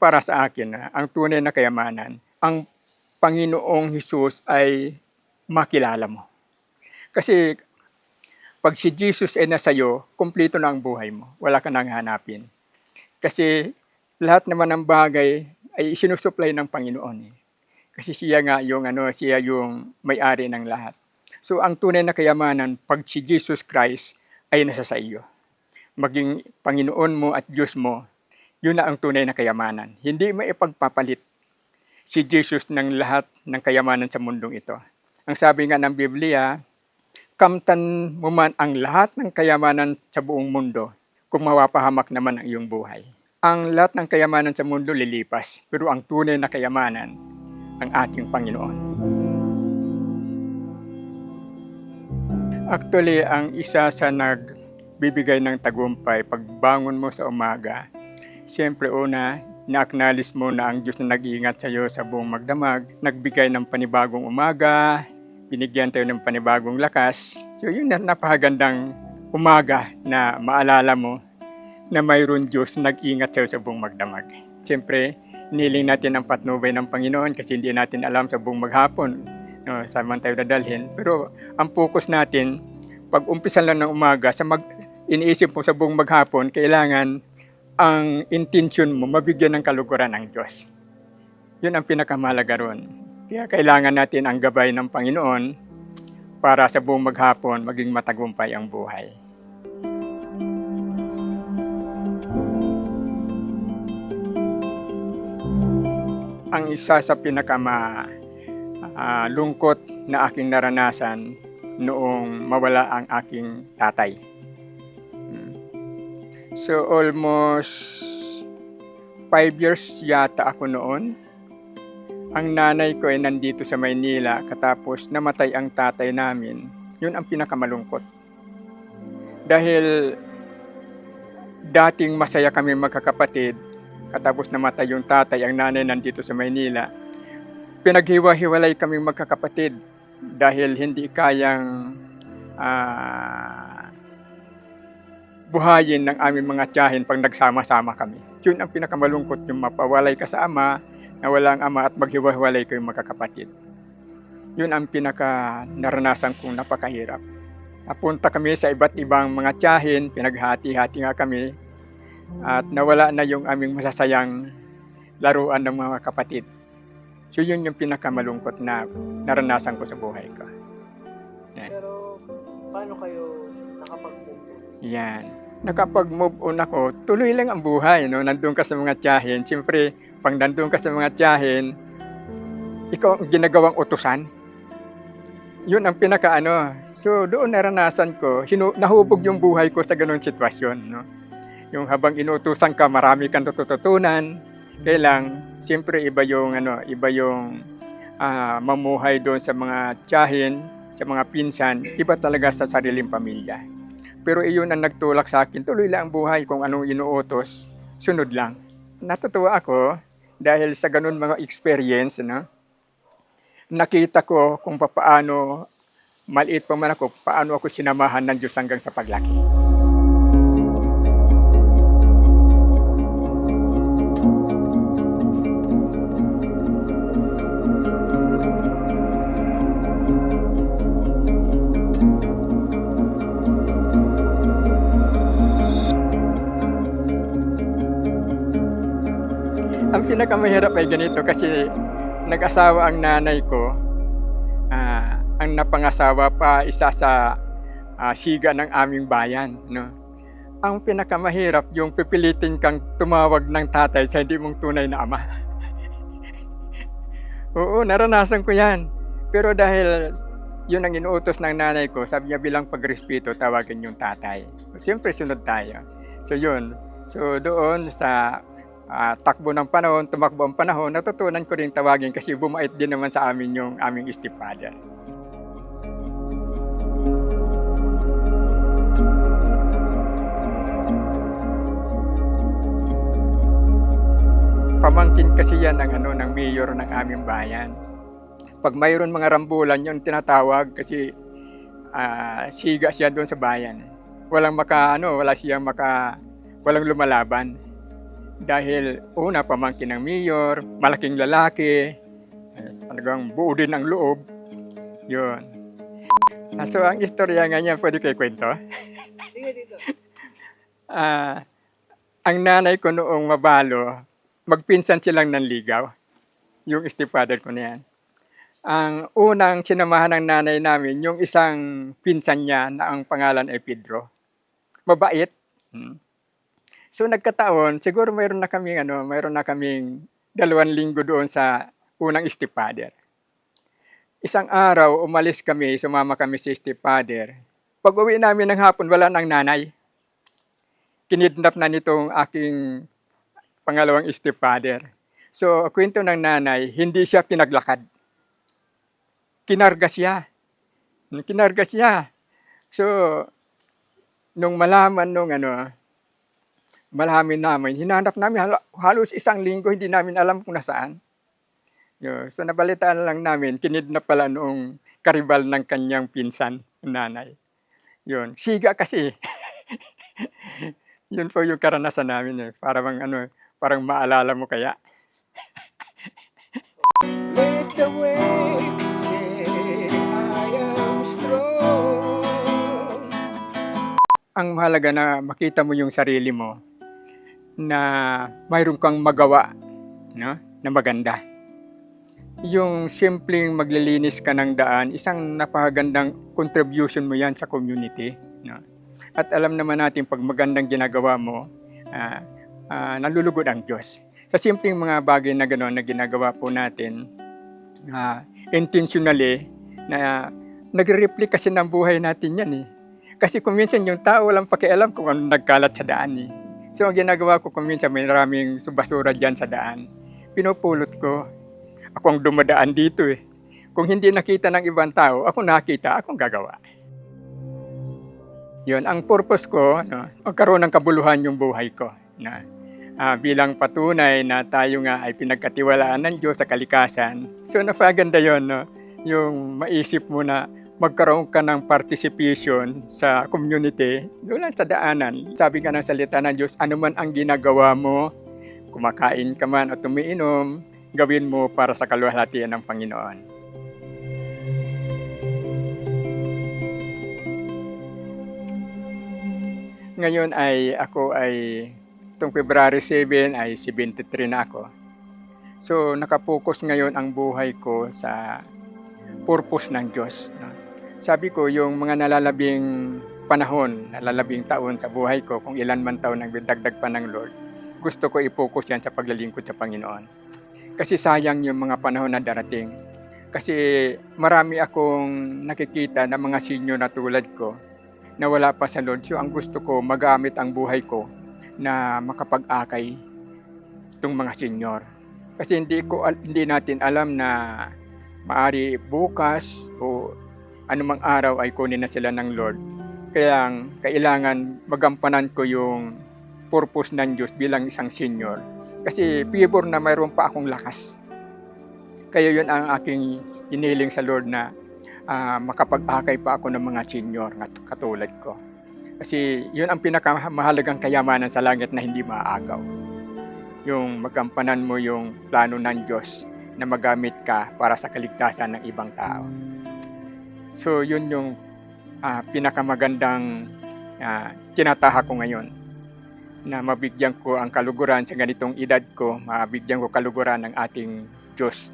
para sa akin, ang tunay na kayamanan, ang Panginoong Hesus ay makilala mo. Kasi 'pag si Jesus ay nasa iyo, kumpleto na ang buhay mo, wala ka nang hahanapin. Kasi lahat naman ng bagay ay isinusupply ng Panginoon, eh. Kasi siya nga yung siya yung may-ari ng lahat. So ang tunay na kayamanan 'pag si Jesus Christ ay nasa sa iyo, maging Panginoon mo at Diyos mo, yun na ang tunay na kayamanan. Hindi mo ipagpapalit si Jesus ng lahat ng kayamanan sa mundong ito. Ang sabi nga ng Biblia, kamtan mo man ang lahat ng kayamanan sa buong mundo kung mapapahamak naman ang iyong buhay. Ang lahat ng kayamanan sa mundo lilipas, pero ang tunay na kayamanan, ang ating Panginoon. Actually, ang isa sa nagbibigay ng tagumpay, pagbangon mo sa umaga, siyempre una, na-acknowledge mo na ang Diyos na nag-iingat sa iyo sa buong magdamag, nagbigay ng panibagong umaga, binigyan tayo ng panibagong lakas. So yun na napakagandang umaga na maalala mo na mayroon Diyos nag-ingat sa buong magdamag. Siyempre, niling natin ang patnubay ng Panginoon kasi hindi natin alam sa buong maghapon, saan man tayo dadalhin. Pero ang focus natin, pag umpisa lang ng umaga, iniisip mo sa buong maghapon, kailangan ang intention mo mabigyan ng kaluguran ng Diyos. Yun ang pinakamahalaga ron. Kaya kailangan natin ang gabay ng Panginoon para sa buong maghapon maging matagumpay ang buhay. Ang isa sa lungkot na aking naranasan noong mawala ang aking tatay. So almost 5 years yata ako noon. Ang nanay ko ay nandito sa Maynila, katapos namatay ang tatay namin. Yun ang pinakamalungkot. Dahil dating masaya kami magkakapatid, katapos namatay yung tatay, ang nanay nandito sa Maynila. Pinaghiwa-hiwalay kami magkakapatid dahil hindi kayang buhayin ng aming mga tiyahin pag nagsama-sama kami. Yun ang pinakamalungkot, yung mapawalay ka sa ama, na walang ama at maghiwa-hiwalay kayong magkakapatid. Yun ang pinaka naranasan kong napakahirap. Napunta kami sa iba't ibang mga tiyahin, pinaghati-hati nga kami, at nawala na yung aming masasayang laruan ng mga kapatid. So yun yung pinakamalungkot na naranasan ko sa buhay ko. Yan. Pero paano kayo nakapag-move on? Yan. Nakapag-move on ako, tuloy lang ang buhay. No? Nandun ka sa mga tiyahin. Siyempre, pag nandun ka sa mga tiyahin, ikaw ang ginagawang utusan. Yun ang So doon naranasan ko, nahubog yung buhay ko sa ganung sitwasyon. No? Yung habang inutusan ka, marami kang natututunan. Kailang, siyempre iba yung mamuhay doon sa mga tiyahin, sa mga pinsan, iba talaga sa sariling pamilya. Pero iyon ang nagtulak sa akin, tuloy lang ang buhay, kung anong inuutos, sunod lang. Natutuwa ako dahil sa ganun mga experience, no? Nakita ko kung paano, maliit pa man ako, paano ako sinamahan ng Diyos hanggang sa paglaki. Ang pinakamahirap ay ganito kasi nag-asawa ang nanay ko, ang napangasawa pa isa sa siga ng aming bayan. No? Ang pinakamahirap yung pipilitin kang tumawag ng tatay sa hindi mong tunay na ama. Oo, naranasan ko yan. Pero dahil yun ang inuutos ng nanay ko, sabi niya bilang pagrespeto, tawagin yung tatay. Siyempre sunod tayo. So yun. So doon sa takbo ng panahon, tumakbo ang panahon, natutunan ko rin tawagin kasi bumait din naman sa amin yung aming stepfather. Pamangkin kasi yan ng mayor ng aming bayan. Pag mayroon mga rambulan, yun tinatawag kasi siga siya doon sa bayan. Walang walang lumalaban. Dahil una, pamangkin ng mayor, malaking lalaki, talagang buo din ang loob. Yun. So ang istorya nga niya, pwede kayo kwento? Sige dito. Ah, ang nanay ko noong mabalo, magpinsan silang nanligaw. Yung stepfather ko na yan. Ang unang sinamahan ng nanay namin, yung isang pinsan niya na ang pangalan ay Pedro. Mabait. So nagkataon, siguro mayroon na kaming 2 linggo doon sa unang stepfather. Isang araw, umalis kami, sumama kami sa stepfather. Pag-uwi namin ng hapon, wala nang nanay. Kinidnap na nitong aking pangalawang stepfather. So, kwento ng nanay, hindi siya pinaglakad. Kinarga siya. So, nung malaman malaman namin, hinanap namin halos 1 linggo, hindi namin alam kung nasaan. So, nabalitaan lang namin, kinidnap pala noong karibal ng kanyang pinsan, nanay. Yun, siga kasi. Yun po yung karanasan namin. Parang maalala mo kaya. Let the wave say I am strong. Ang mahalaga na makita mo yung sarili mo na mayroon kang magawa, no? Na maganda. Yung simpleng maglilinis ka ng daan, isang napakagandang contribution mo yan sa community, no? At alam naman natin pag magandang ginagawa mo, nalulugod ang Diyos. Sa simpleng mga bagay na gano'n na ginagawa po natin, intentionally, na nagre-reflect kasi ng buhay natin yan eh. Kasi kung minsan yung tao walang pakialam kung ano nagkalat sa daan eh. So ang ginagawa ko kung minsan may maraming basura dyan sa daan, pinupulot ko. Ako ang dumadaan dito eh. Kung hindi nakita ng ibang tao, ako nakita, akong gagawa. Yun, ang purpose ko, magkaroon ng kabuluhan yung buhay ko. Bilang patunay na tayo nga ay pinagkatiwalaan ng Diyos sa kalikasan. So napaganda yun, yung maisip mo na magkaroon ka ng participation sa community, doon lang sa daanan. Sabi nga ng salita ng Diyos, ano man ang ginagawa mo, kumakain ka man at umiinom, gawin mo para sa kaluwalhatian ng Panginoon. Ngayon itong February 7 ay 73 na ako. So nakapokus ngayon ang buhay ko sa purpose ng Diyos. Sabi ko, yung mga nalalabing taon sa buhay ko, kung ilan man taon ang bidagdag pa ng Lord, gusto ko i-focus yan sa paglilingkod sa Panginoon. Kasi sayang yung mga panahon na darating. Kasi marami akong nakikita na mga senior na tulad ko na wala pa sa Lord. So ang gusto ko, magamit ang buhay ko na makapag-akay itong mga senior. Kasi hindi natin alam na maari bukas o anumang araw ay kunin na sila ng Lord. Kaya kailangan magampanan ko yung purpose ng Diyos bilang isang senior. Kasi pibor na mayroon pa akong lakas. Kaya yun ang aking hiniling sa Lord na makapag-akay pa ako ng mga senior na katulad ko. Kasi yun ang pinakamahalagang kayamanan sa langit na hindi maaagaw. Yung magampanan mo yung plano ng Diyos na magamit ka para sa kaligtasan ng ibang tao. So yun yung pinakamagandang tinataha ko ngayon. Na mabigyan ko ang kaluguran sa ganitong edad ko, mabigyan ko kaluguran ng ating Diyos.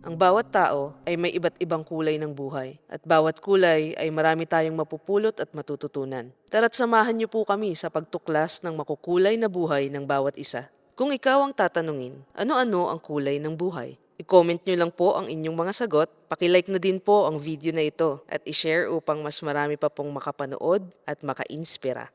Ang bawat tao ay may iba't ibang kulay ng buhay at bawat kulay ay marami tayong mapupulot at matututunan. Tara't samahan niyo po kami sa pagtuklas ng makukulay na buhay ng bawat isa. Kung ikaw ang tatanungin, ano-ano ang kulay ng buhay? I-comment nyo lang po ang inyong mga sagot, pakilike na din po ang video na ito at i-share upang mas marami pa pong makapanood at maka-inspira.